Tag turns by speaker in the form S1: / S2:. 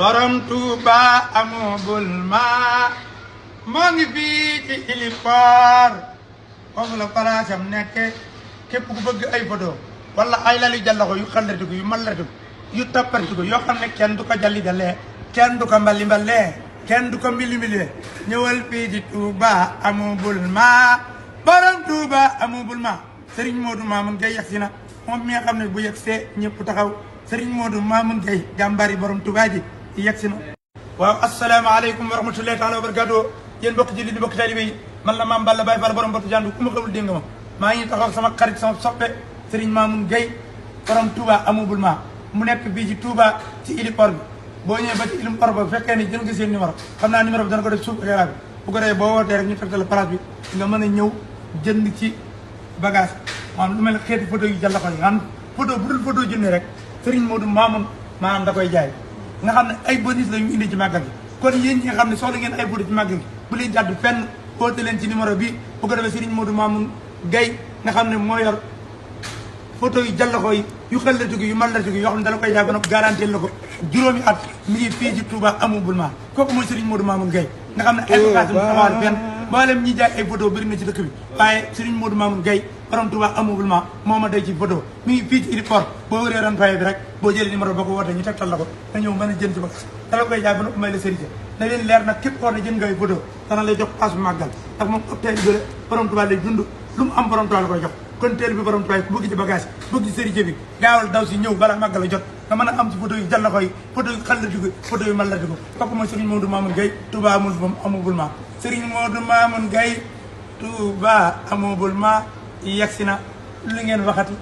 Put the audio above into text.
S1: borom Touba amul ma moo ngi fii ci Ilipor foofu la palaasam nekke képp ku bëgg ay photo wala ay lali jàllaxo yu xallatiku yu mallatiku yu tappartiku yoo xam ne kenn du ko jalli jallee kenn du ko mbali mbalee kenn du ko mbili mbilee ñëwal fii ci Touba amul ma borom Touba amul ma Serigne Modou Mamoun Gueye yegg si na moom mi nga xam ne bu yegg see ñëpp taxaw Serigne Modou Mamoun Gueye jàmbari borom Touba ji yegg si na. waaw asalaamaaleykum wa rahmatullahi taala wa barakatuh yéen bokk jullit di bokk taalibe yi man la Mame Balla Baye Fall borom Botu Jandu ku ma xamul dégg nga ma maa ngi taxaw sama xarit sama soppe Serigne Mamoun Gueye borom Touba amul ma mu nekk bii ci Touba ci Ilipor bi boo ñëwee ba ci Ilipor ba bu fekkee ni jël nga seen numéro xam naa numéro bi dana ko def suuf écran bi bu ko defee boo wootee rek ñu tegtal place bi nga mën a ñëw jënd ci bagage maanaam lu mel ne xeeti photo yu jàll ko yi xam photo bu dul photo jëndee rek Serigne Modou Mamoun maanaam da koy jaay nga xam ne ay bonus la ñu indi ci màggal gi kon yéen ñi nga xam ne soxla ngeen ay photo ci màggal gi bu leen jàdd fenn woote leen ci numéro bi bu ko defee Serigne Modou Mamoun Gueye nga xam ne moo yor photo yu jàllaxoo yi yu xellatiku yu mallatiku yoo xam ne dala koy jaay ba nag garantie la ko juróomi at mi ngi fii ci Touba amul ma kooku mooy Serigne Modou Mamoun Gueye nga xam ne ay occasion taxawal fenn mboolem ñi jaay ay photo bëri na ci dëkk bi waaye Serigne Modou Mamoun Gueye borom Touba amul ma moo ma day ci photo mi ngi fii ci Ilipor boo wëree ran faye bi rek boo jëlee numéro boo ko wootee ñu tegtal la ko nga ñëw mën a jënd ci ba dala koy jaay ba nag may la sérité na leen leer nag képp koo ne jënd ngay photo dana lay jox passe bu màggal ndax moom hôtel bi borom Touba lay dund lu mu am borom Touba la koy jox kon teel bi borom Touba ku bëgg ci bagage bëgg ci sérité bi gaawal daw si ñëw bala màggal a jot nga mën a am ci photo yu jàll koy photo yu xallatiku photo yu mallatiku kooku mooy Serigne Modou Mamoun Gueye Touba amul ma Serigne Modou Mamoun Gueye Touba amul ma yegsi na lu ngeen waxati